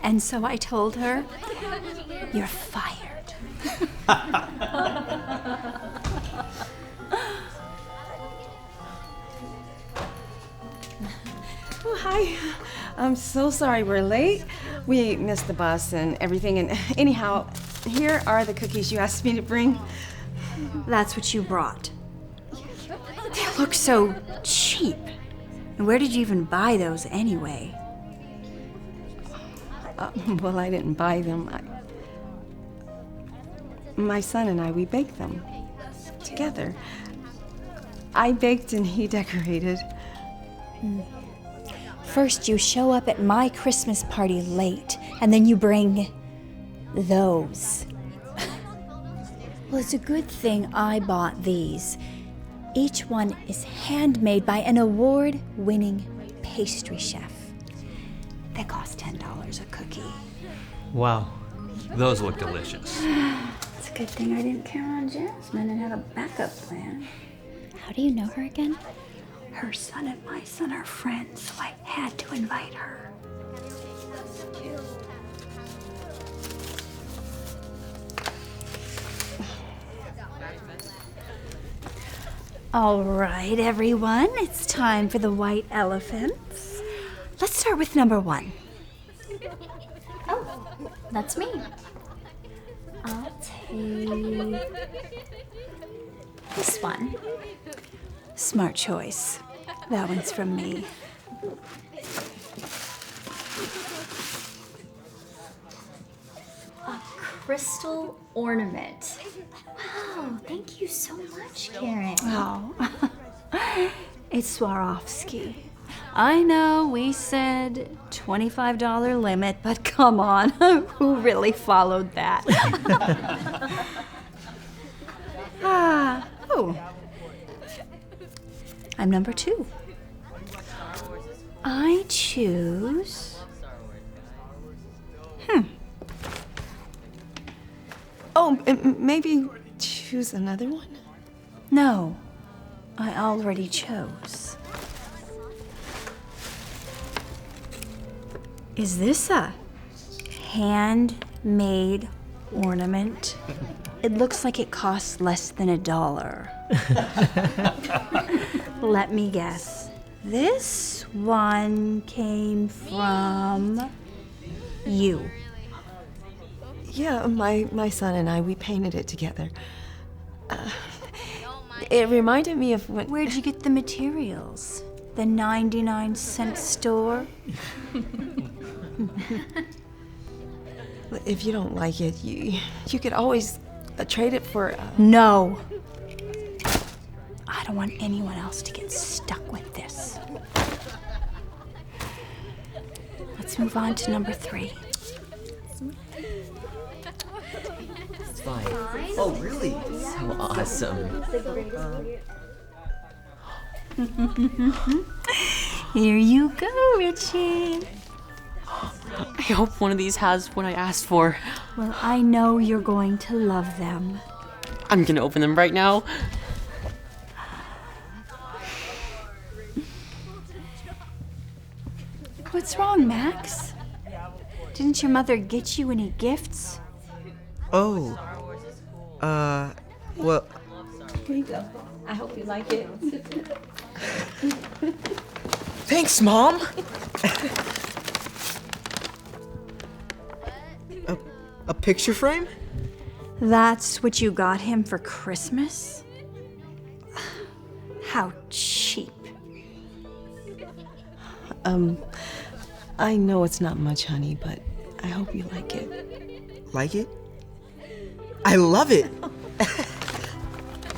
And so I told her, "You're fired." Oh, hi. I'm so sorry we're late. We missed the bus and everything. And anyhow, here are the cookies you asked me to bring. That's what you brought. They look so cheap. And where did you even buy those anyway? Well, I didn't buy them. My son and I, we baked them together. I baked and he decorated. First, you show up at my Christmas party late, and then you bring those. Well, it's a good thing I bought these. Each one is handmade by an award-winning pastry chef. They cost $10 a cookie. Wow, those look delicious. It's a good thing I didn't count on Jasmine and had a backup plan. How do you know her again? Her son and my son are friends, so I had to invite her. All right, everyone, it's time for the white elephants. Let's start with number 1. Oh, that's me. I'll take this one. Smart choice. That one's from me. A crystal ornament. Wow, thank you so much, Karen. Oh, it's Swarovski. I know we said $25 limit, but come on, who really followed that? Oh. I'm number 2. I choose... Oh, maybe choose another one? No, I already chose. Is this a handmade ornament? It looks like it costs less than $1. Let me guess. This one came from you. Yeah, my son and I, we painted it together. It reminded me of when... Where'd you get the materials? The 99-cent store? If you don't like it, you could always trade it for... No. I don't want anyone else to get stuck with this. Let's move on to number 3. It's fine. Oh, really? So awesome. Here you go, Richie. I hope one of these has what I asked for. Well, I know you're going to love them. I'm gonna open them right now. What's wrong, Max? Didn't your mother get you any gifts? Oh. Well... Here you go. I hope you like it. Thanks, Mom! A picture frame? That's what you got him for Christmas? How cheap. I know it's not much, honey, but I hope you like it. Like it? I love it!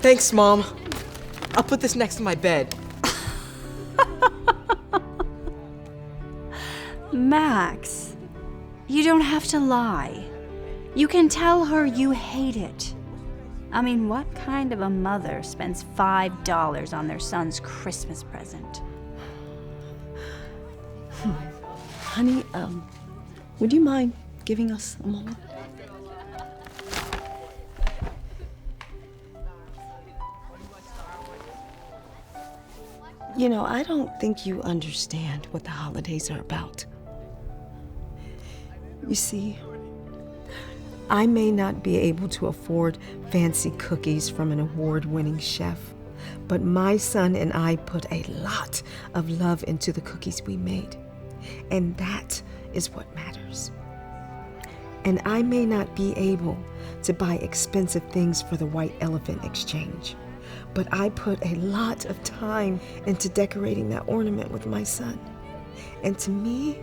Thanks, Mom. I'll put this next to my bed. Max, you don't have to lie. You can tell her you hate it. I mean, what kind of a mother spends $5 on their son's Christmas present? Honey, would you mind giving us a moment? You know, I don't think you understand what the holidays are about. You see, I may not be able to afford fancy cookies from an award-winning chef, but my son and I put a lot of love into the cookies we made, and that is what matters. And I may not be able to buy expensive things for the White Elephant Exchange, but I put a lot of time into decorating that ornament with my son. And to me,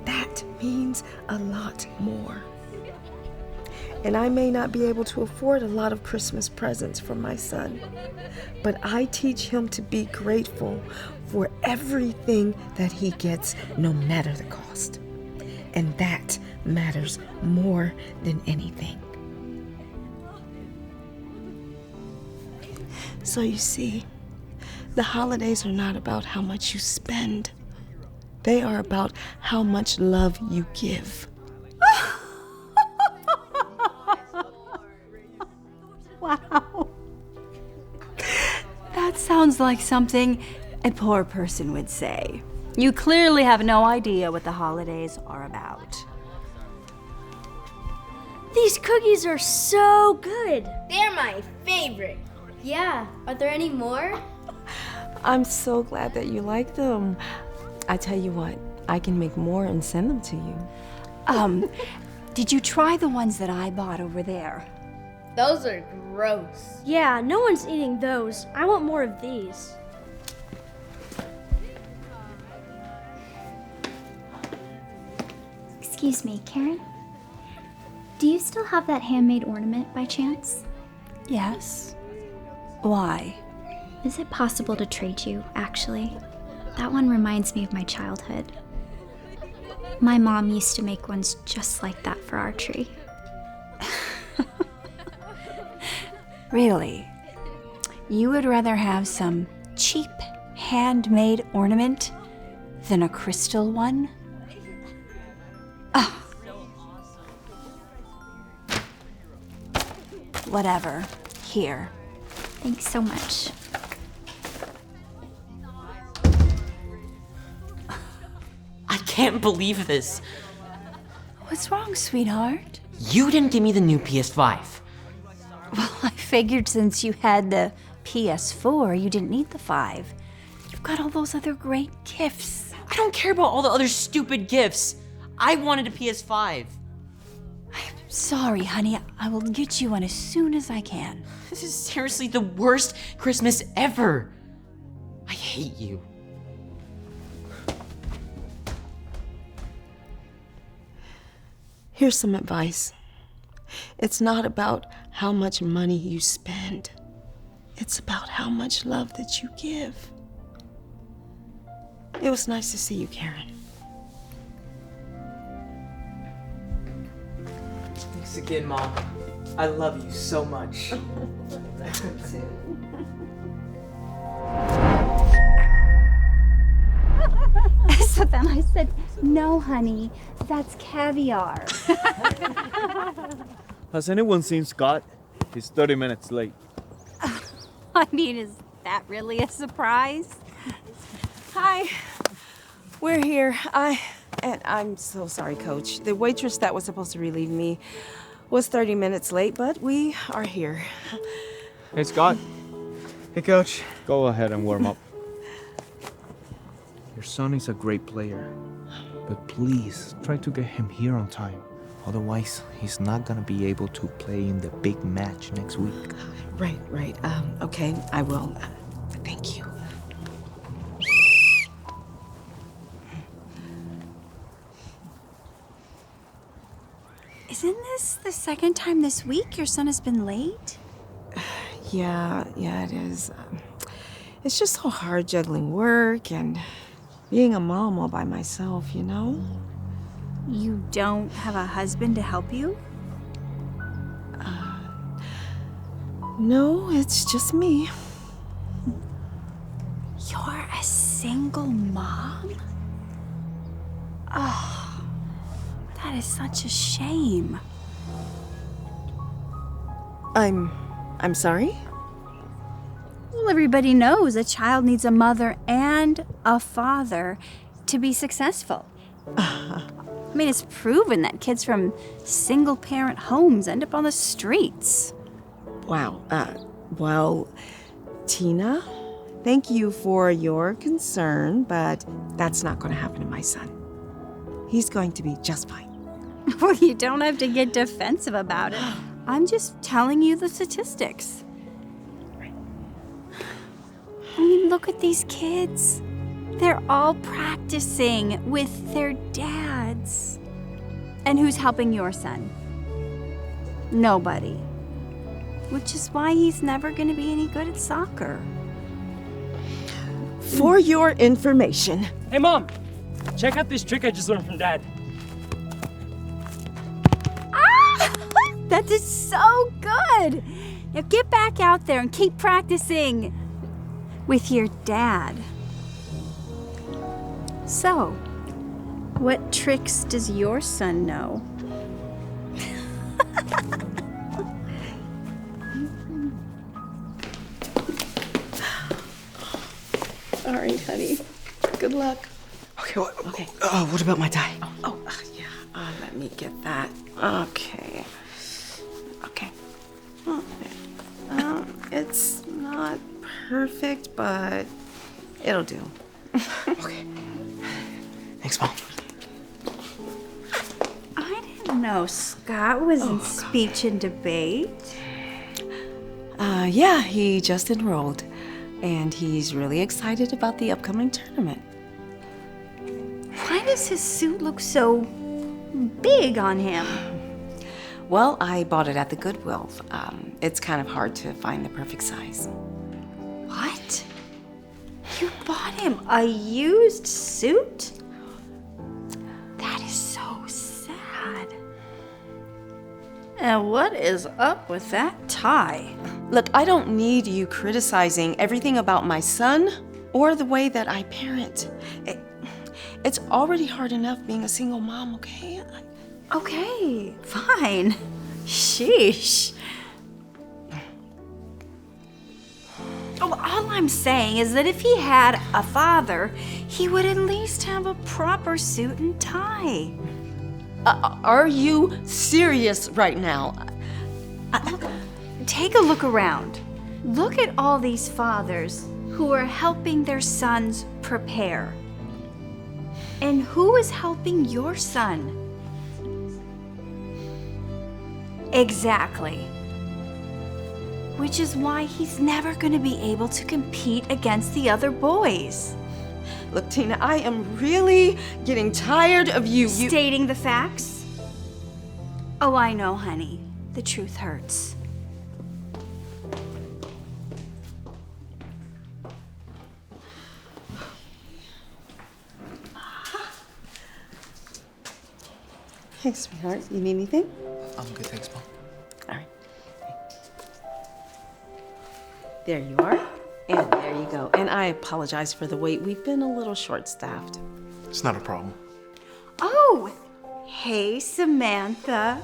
that means a lot more. And I may not be able to afford a lot of Christmas presents for my son, but I teach him to be grateful for everything that he gets, no matter the cost. And that matters more than anything. So you see, the holidays are not about how much you spend. They are about how much love you give. Wow. That sounds like something a poor person would say. You clearly have no idea what the holidays are about. These cookies are so good. They're my favorite. Yeah, are there any more? I'm so glad that you like them. I tell you what, I can make more and send them to you. Did you try the ones that I bought over there? Those are gross. Yeah, no one's eating those. I want more of these. Excuse me, Karen? Do you still have that handmade ornament by chance? Yes. Why? Is it possible to trade you, actually? That one reminds me of my childhood. My mom used to make ones just like that for our tree. Really? You would rather have some cheap handmade ornament than a crystal one? Ah. Whatever. Here. Thanks so much. I can't believe this. What's wrong, sweetheart? You didn't give me the new PS5. Well, I figured since you had the PS4, you didn't need the 5. You've got all those other great gifts. I don't care about all the other stupid gifts. I wanted a PS5. Sorry, honey. I will get you one as soon as I can. This is seriously the worst Christmas ever. I hate you. Here's some advice. It's not about how much money you spend. It's about how much love that you give. It was nice to see you, Karen. Thanks again, Mom. I love you so much. So then I said, no, honey, that's caviar. Has anyone seen Scott? He's 30 minutes late. I mean, is that really a surprise? Hi. We're here. I'm so sorry, Coach. The waitress that was supposed to relieve me was 30 minutes late, but we are here. Hey, Scott. Hey, Coach. Go ahead and warm up. Your son is a great player, but please try to get him here on time. Otherwise, he's not gonna be able to play in the big match next week. Right. Okay, I will. Thank you. Isn't this the second time this week your son has been late? Yeah, it is. It's just so hard juggling work and being a mom all by myself, you know? You don't have a husband to help you? No, it's just me. You're a single mom? Oh, that is such a shame. I'm sorry? Well, everybody knows a child needs a mother and a father to be successful. I mean, it's proven that kids from single-parent homes end up on the streets. Wow. Well, Tina, thank you for your concern, but that's not going to happen to my son. He's going to be just fine. Well, you don't have to get defensive about it. I'm just telling you the statistics. I mean, look at these kids. They're all practicing with their dads. And who's helping your son? Nobody. Which is why he's never going to be any good at soccer. For your information. Hey, Mom! Check out this trick I just learned from Dad. That is so good! Now get back out there and keep practicing with your dad. So, what tricks does your son know? All right, honey. Good luck. Okay, what about my tie? Yeah. Let me get that. Okay. It's not perfect, but it'll do. Okay. Thanks, Mom. I didn't know Scott was in speech and debate. Yeah, he just enrolled, and he's really excited about the upcoming tournament. Why does his suit look so big on him? Well, I bought it at the Goodwill. It's kind of hard to find the perfect size. What? You bought him a used suit? That is so sad. And what is up with that tie? Look, I don't need you criticizing everything about my son or the way that I parent. It's already hard enough being a single mom, okay? Okay, fine. Sheesh. Oh, all I'm saying is that if he had a father, he would at least have a proper suit and tie. Are you serious right now? Take a look around. Look at all these fathers who are helping their sons prepare. And who is helping your son? Exactly. Which is why he's never going to be able to compete against the other boys. Look, Tina, I am really getting tired of you Stating the facts? Oh, I know, honey. The truth hurts. Hey, sweetheart, you need anything? I'm good, thanks, Mom. All right. There you are. And there you go. And I apologize for the wait. We've been a little short-staffed. It's not a problem. Oh, hey, Samantha.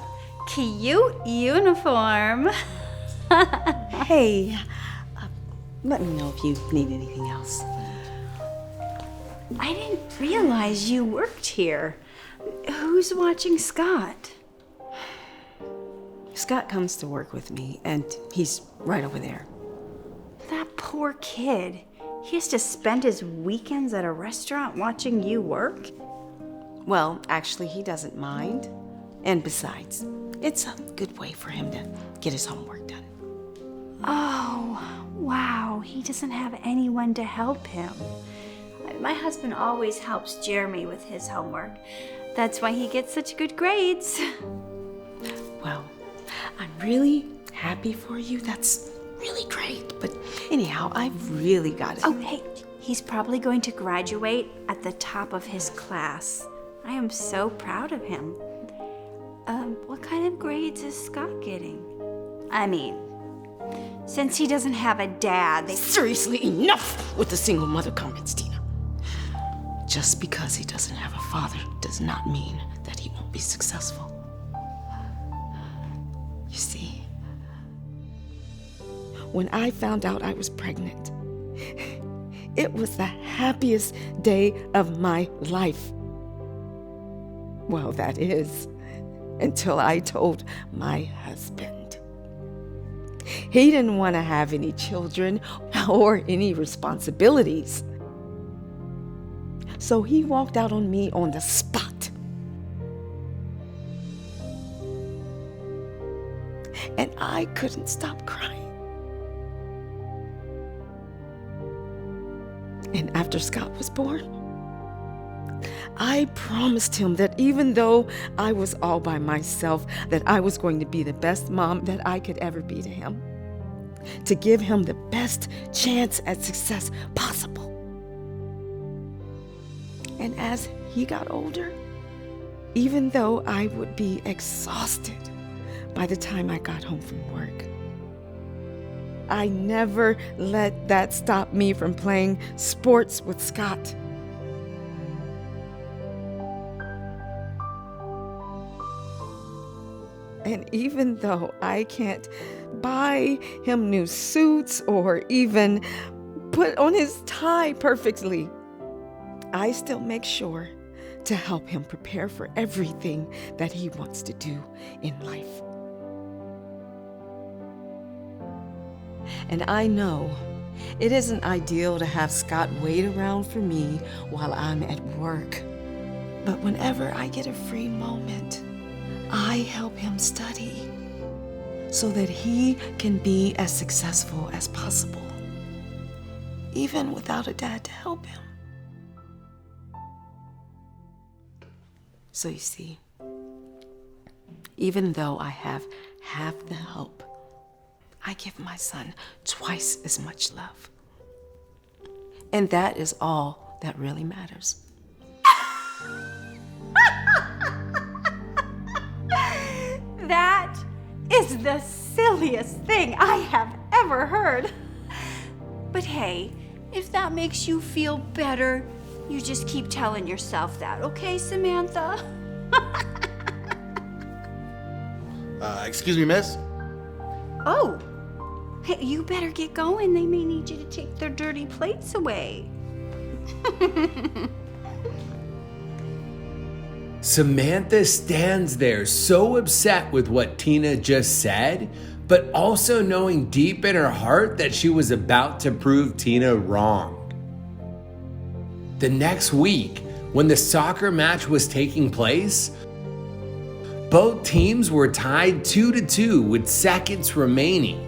Cute uniform. Hey, let me know if you need anything else. I didn't realize you worked here. Who's watching Scott? Scott comes to work with me, and he's right over there. That poor kid. He has to spend his weekends at a restaurant watching you work? Well, actually, he doesn't mind. And besides, it's a good way for him to get his homework done. Oh, wow. He doesn't have anyone to help him. My husband always helps Jeremy with his homework. That's why he gets such good grades. Well, I'm really happy for you. That's really great. But anyhow, I've really got it. Oh, hey, he's probably going to graduate at the top of his class. I am so proud of him. What kind of grades is Scott getting? I mean, since he doesn't have a dad, Seriously, enough with the single mother comments, Tina. Just because he doesn't have a father does not mean that he won't be successful. You see, when I found out I was pregnant, it was the happiest day of my life. Well, that is, until I told my husband. He didn't want to have any children or any responsibilities. So he walked out on me on the spot. And I couldn't stop crying. And after Scott was born, I promised him that even though I was all by myself, that I was going to be the best mom that I could ever be to him, to give him the best chance at success possible. And as he got older, even though I would be exhausted by the time I got home from work, I never let that stop me from playing sports with Scott. And even though I can't buy him new suits or even put on his tie perfectly, I still make sure to help him prepare for everything that he wants to do in life. And I know it isn't ideal to have Scott wait around for me while I'm at work. But whenever I get a free moment, I help him study so that he can be as successful as possible, even without a dad to help him. So you see, even though I have half the help, I give my son twice as much love. And that is all that really matters. That is the silliest thing I have ever heard. But hey, if that makes you feel better, you just keep telling yourself that, okay, Samantha? Excuse me, miss? Oh, hey, you better get going. They may need you to take their dirty plates away. Samantha stands there so upset with what Tina just said, but also knowing deep in her heart that she was about to prove Tina wrong. The next week, when the soccer match was taking place, both teams were tied 2-2 with seconds remaining.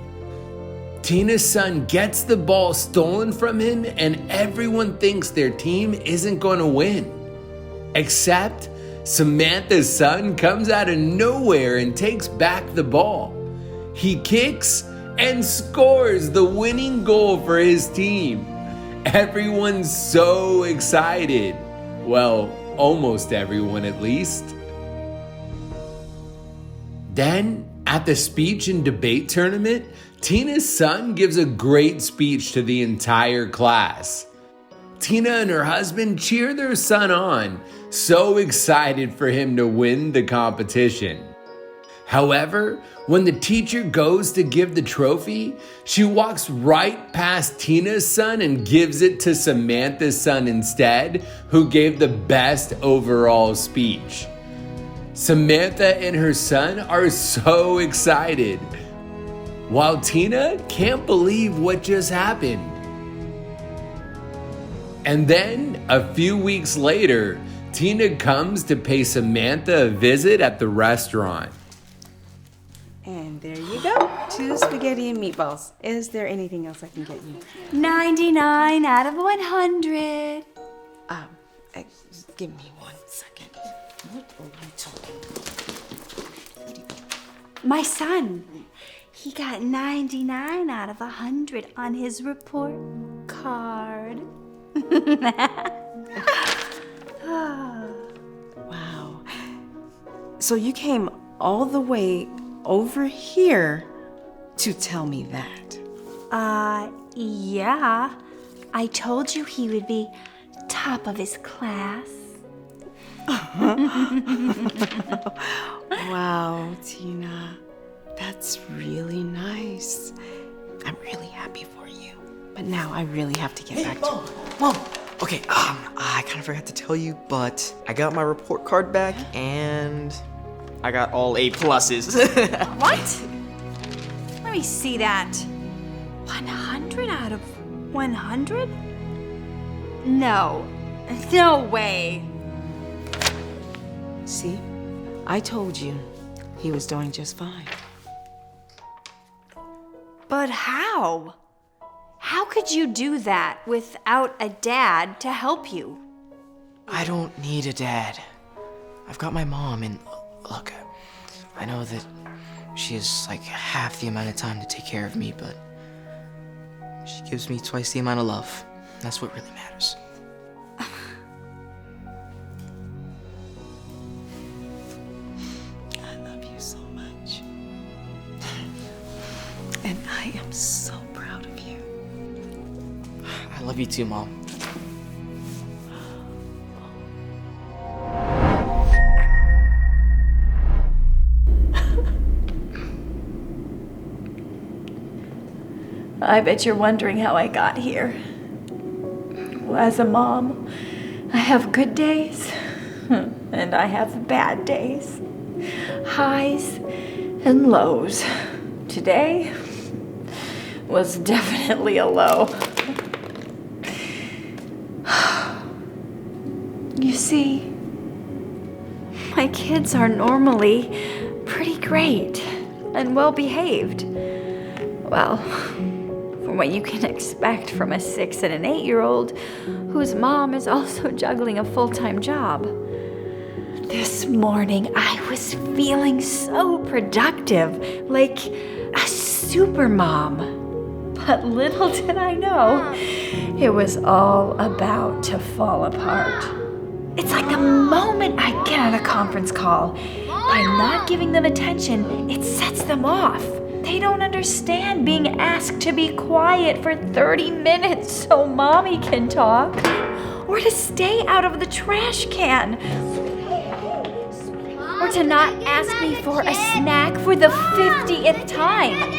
Tina's son gets the ball stolen from him, and everyone thinks their team isn't going to win. Except Samantha's son comes out of nowhere and takes back the ball. He kicks and scores the winning goal for his team. Everyone's so excited. Well, almost everyone at least. Then, at the speech and debate tournament, Tina's son gives a great speech to the entire class. Tina and her husband cheer their son on, so excited for him to win the competition. However, when the teacher goes to give the trophy, she walks right past Tina's son and gives it to Samantha's son instead, who gave the best overall speech. Samantha and her son are so excited, while Tina can't believe what just happened. And then, a few weeks later, Tina comes to pay Samantha a visit at the restaurant. And there you go, 2 spaghetti and meatballs. Is there anything else I can get you? 99 out of 100. Give me 1 second. What are you talking about? My son, he got 99 out of 100 on his report card. Wow. So you came all the way over here to tell me that? Yeah. I told you he would be top of his class. Wow, Tina, that's really nice. I'm really happy for you. But now I really have to get back to... Whoa! Okay, I kind of forgot to tell you, but I got my report card back and I got all A pluses. What? Let me see that. 100 out of 100? No. No way. See? I told you he was doing just fine. But how? How could you do that without a dad to help you? I don't need a dad. I've got my mom, and look, I know that she has like half the amount of time to take care of me, but she gives me twice the amount of love. That's what really matters. I love you so much. And I am so proud of you. I love you too, Mom. I bet you're wondering how I got here. Well, as a mom, I have good days and I have bad days. Highs and lows. Today was definitely a low. You see, my kids are normally pretty great and well behaved. Well, from what you can expect from a 6 and an 8-year-old whose mom is also juggling a full-time job. This morning, I was feeling so productive, like a super mom. But little did I know, it was all about to fall apart. It's like the moment I get on a conference call, by not giving them attention, it sets them off. They don't understand being asked to be quiet for 30 minutes so mommy can talk, or to stay out of the trash can, or to not ask me for a snack for the 50th time.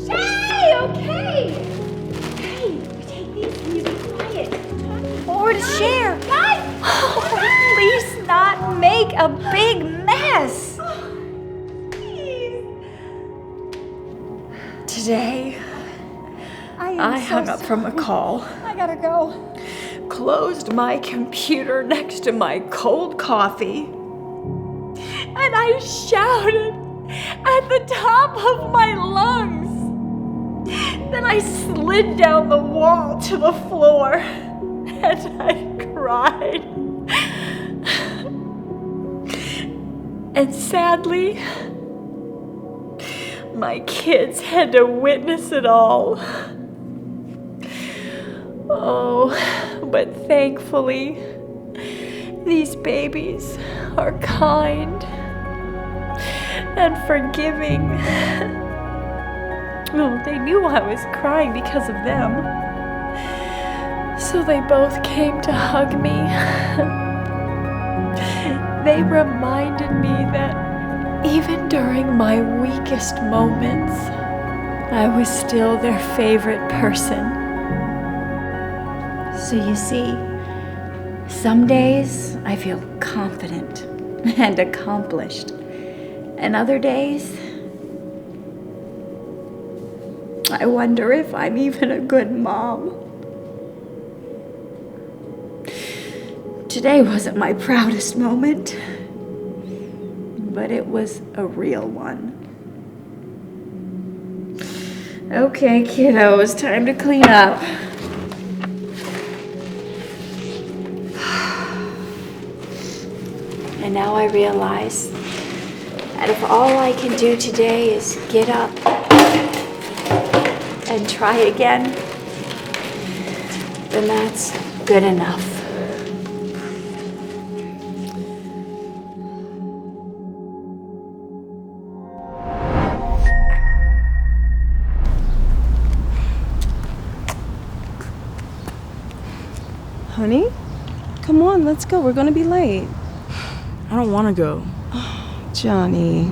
Hey, okay! Hey, you take these and you be quiet. Or to share. Or at least not make a big mess. Today, I hung up from a call. I gotta go. Closed my computer next to my cold coffee, and I shouted at the top of my lungs. Then I slid down the wall to the floor, and I cried. And sadly, my kids had to witness it all. Oh, but thankfully, these babies are kind and forgiving. Oh, they knew I was crying because of them. So they both came to hug me. They reminded me that even during my weakest moments, I was still their favorite person. So you see, some days I feel confident and accomplished, and other days I wonder if I'm even a good mom. Today wasn't my proudest moment, but it was a real one. Okay, kiddos, time to clean up. And now I realize that if all I can do today is get up and try again, then that's good enough. Honey, come on, let's go. We're gonna be late. I don't want to go. Johnny,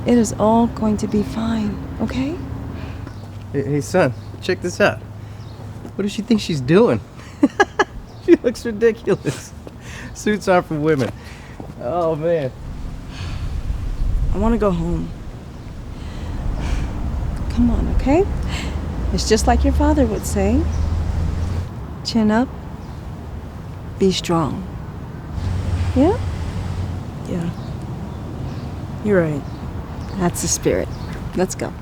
it is all going to be fine, okay? Hey, son, check this out. What does she think she's doing? looks ridiculous. Suits are for women. Oh, man. I want to go home. Come on, okay? It's just like your father would say. Chin up. Be strong. Yeah? Yeah. You're right. That's the spirit. Let's go.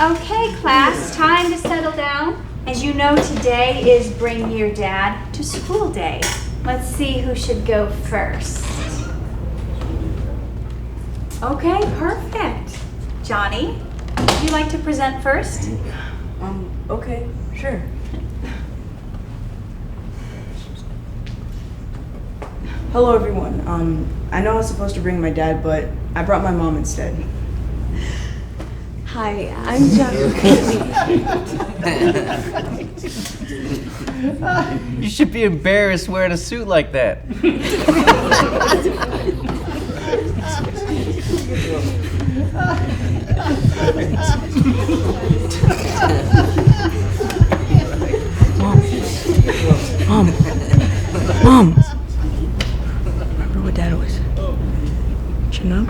Okay, class, time to settle down. As you know, today is Bring Your Dad to School Day. Let's see who should go first. Okay, perfect. Johnny, would you like to present first? Okay, sure. Hello, everyone. I know I was supposed to bring my dad, but I brought my mom instead. Hi, I'm Johnny. You should be embarrassed wearing a suit like that. Mom! Remember what Dad always said. Chin up.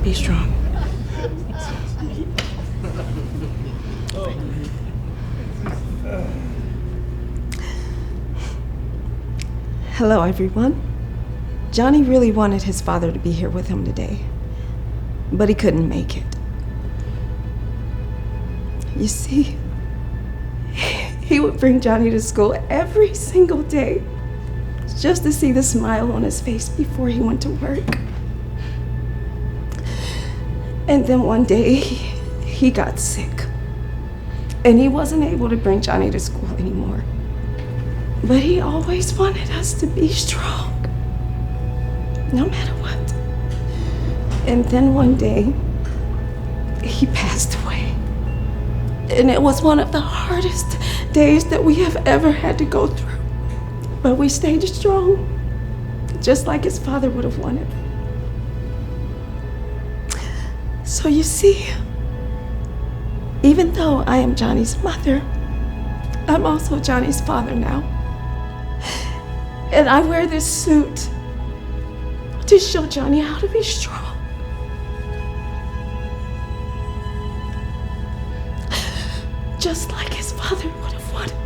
Be strong. Hello, everyone. Johnny really wanted his father to be here with him today, but he couldn't make it. You see, he would bring Johnny to school every single day just to see the smile on his face before he went to work. And then one day, he got sick, and he wasn't able to bring Johnny to school anymore. But he always wanted us to be strong, no matter what. And then one day, he passed away. And it was one of the hardest days that we have ever had to go through. But we stayed strong, just like his father would have wanted. So you see, even though I am Johnny's mother, I'm also Johnny's father now. And I wear this suit to show Johnny how to be strong. Just like his father would have wanted.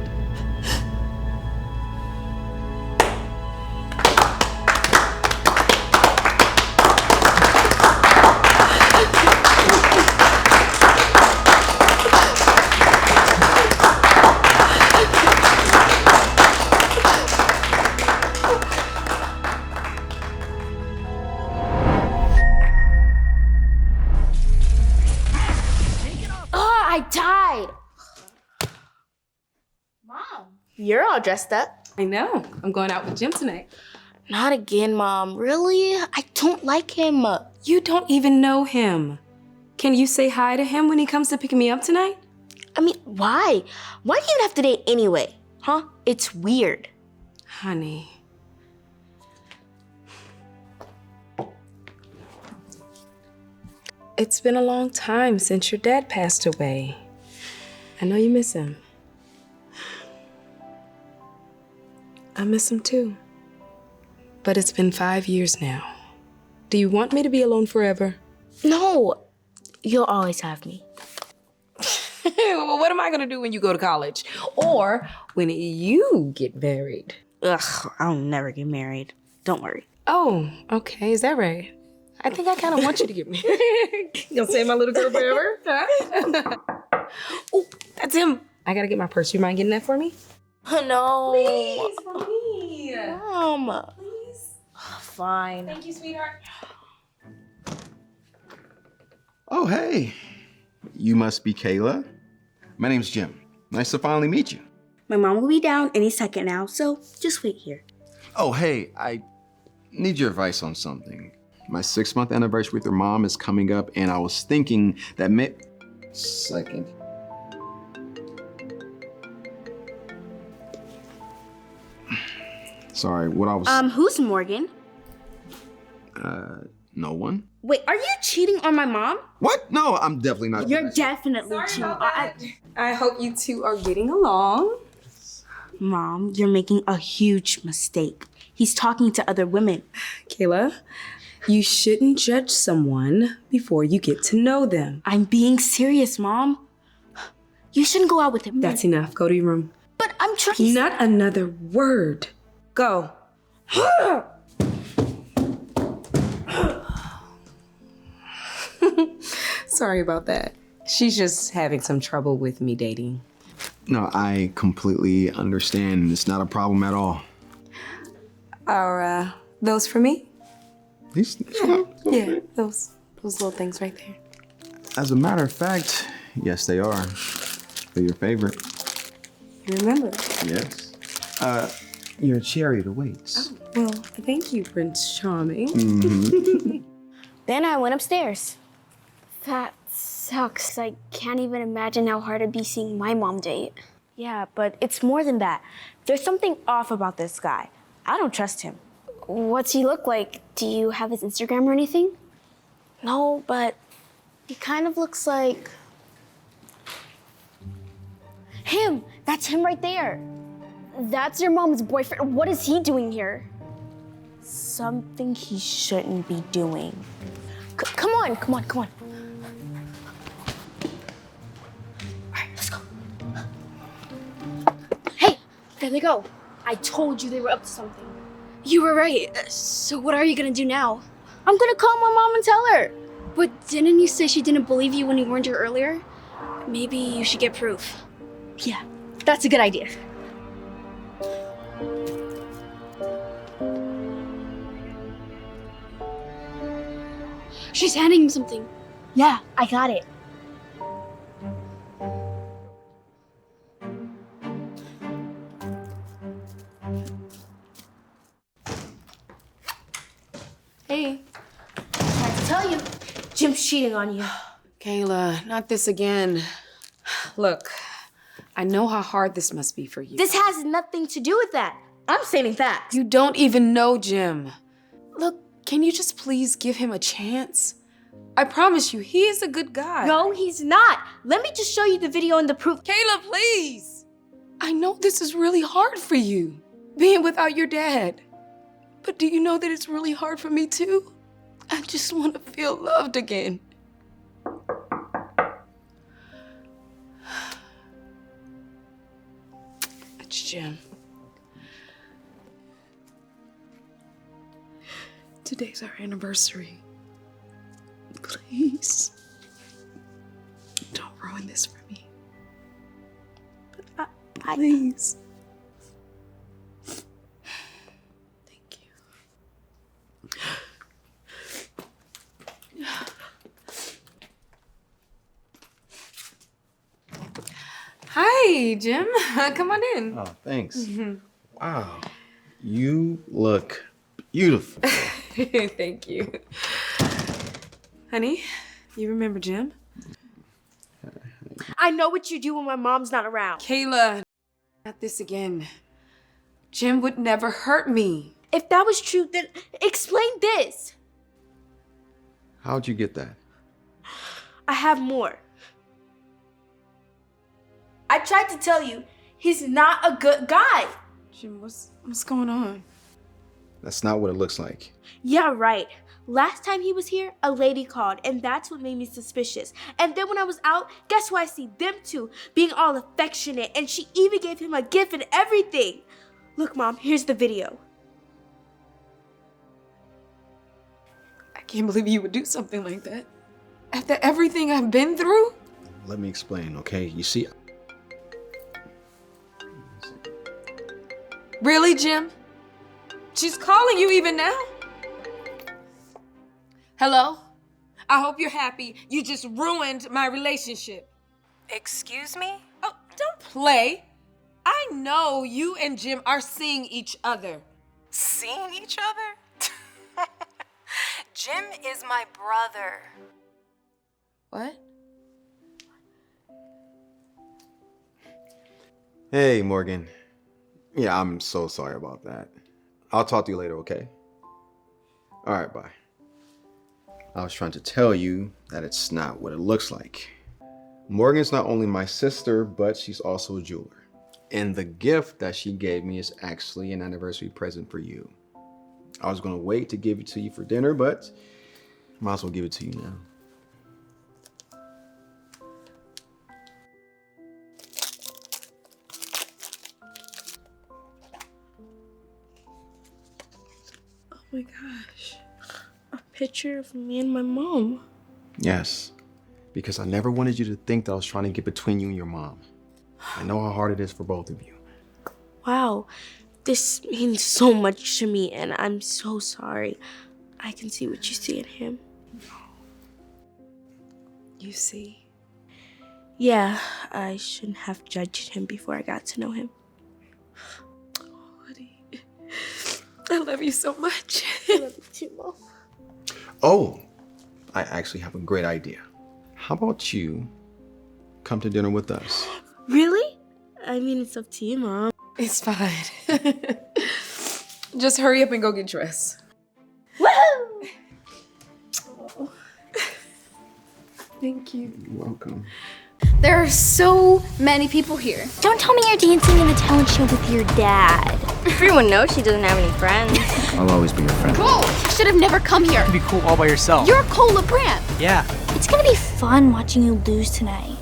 I died! Mom, you're all dressed up. I know. I'm going out with Jim tonight. Not again, Mom. Really? I don't like him. You don't even know him. Can you say hi to him when he comes to pick me up tonight? I mean, why? Why do you even have to date anyway? Huh? It's weird. Honey. It's been a long time since your dad passed away. I know you miss him. I miss him too. But it's been 5 years now. Do you want me to be alone forever? No, you'll always have me. Well, what am I gonna do when you go to college? Or when you get married? Ugh, I'll never get married. Don't worry. Oh, okay, is that right? I think I kind of want you to get married. You gonna stay my little girl forever? Huh? Oh, that's him. I gotta get my purse. You mind getting that for me? No. Please, for me. Mom. Please. Fine. Thank you, sweetheart. Oh, hey. You must be Kayla. My name's Jim. Nice to finally meet you. My mom will be down any second now, so just wait here. Oh, hey, I need your advice on something. My 6-month anniversary with your mom is coming up, and I was thinking that Second. Sorry, what I was... Who's Morgan? No one. Wait, are you cheating on my mom? What? No, I'm definitely not. You're definitely cheating. I hope you two are getting along. Mom, you're making a huge mistake. He's talking to other women. Kayla, you shouldn't judge someone before you get to know them. I'm being serious, Mom. You shouldn't go out with him. That's enough. Go to your room. But I'm trying. Not another word. Go. Sorry about that. She's just having some trouble with me dating. No, I completely understand. It's not a problem at all. Are those for me? These Yeah, those little things right there. As a matter of fact, yes, they are. They're your favorite. You remember? Yes. Your chariot awaits. Oh, well, thank you, Prince Charming. Mm-hmm. Then I went upstairs. That sucks. I can't even imagine how hard it'd be seeing my mom date. Yeah, but it's more than that. There's something off about this guy. I don't trust him. What's he look like? Do you have his Instagram or anything? No, but he kind of looks like him. That's him right there. That's your mom's boyfriend. What is he doing here? Something he shouldn't be doing. Come on. All right, let's go. Hey, there they go. I told you they were up to something. You were right. So what are you gonna do now? I'm gonna call my mom and tell her. But didn't you say she didn't believe you when you warned her earlier? Maybe you should get proof. Yeah, that's a good idea. She's handing him something. Yeah, I got it. Hey. Tried to tell you. Jim's cheating on you. Kayla, not this again. Look, I know how hard this must be for you. This has nothing to do with that. I'm stating facts. You don't even know Jim. Look, can you just please give him a chance? I promise you, he is a good guy. No, he's not. Let me just show you the video and the proof. Kayla, please. I know this is really hard for you, being without your dad. But do you know that it's really hard for me too? I just want to feel loved again. It's Jim. Today's our anniversary. Please, don't ruin this for me. Please. Thank you. Hi, Jim. Come on in. Oh, thanks. Wow. You look beautiful. Thank you. Honey, you remember Jim? I know what you do when my mom's not around. Kayla, not this again. Jim would never hurt me. If that was true, then explain this. How'd you get that? I have more. I tried to tell you, he's not a good guy. Jim, what's going on? That's not what it looks like. Yeah, right. Last time he was here, a lady called, and that's what made me suspicious. And then when I was out, guess who I see? Them two being all affectionate, and she even gave him a gift and everything. Look, Mom, here's the video. I can't believe you would do something like that. After everything I've been through? Let me explain, okay? You see... Really, Jim? She's calling you even now? Hello? I hope you're happy. You just ruined my relationship. Excuse me? Oh, don't play. I know you and Jim are seeing each other. Seeing each other? Jim is my brother. What? Hey, Morgan. Yeah, I'm so sorry about that. I'll talk to you later, okay? All right, bye. I was trying to tell you that it's not what it looks like. Morgan's not only my sister, but she's also a jeweler. And the gift that she gave me is actually an anniversary present for you. I was gonna wait to give it to you for dinner, but might as well give it to you now. Oh my gosh. A picture of me and my mom. Yes, because I never wanted you to think that I was trying to get between you and your mom. I know how hard it is for both of you. Wow. This means so much to me, and I'm so sorry. I can see what you see in him. You see? Yeah, I shouldn't have judged him before I got to know him. I love you so much. I love you too, Mom. Oh, I actually have a great idea. How about you come to dinner with us? Really? I mean, it's up to you, Mom. It's fine. Just hurry up and go get dressed. Woohoo! Oh. Thank you. You're welcome. There are so many people here. Don't tell me you're dancing in the talent show with your dad. Everyone knows she doesn't have any friends. I'll always be your friend. Cool! You should have never come here. Be cool all by yourself. You're a cola brand. Yeah. It's gonna be fun watching you lose tonight.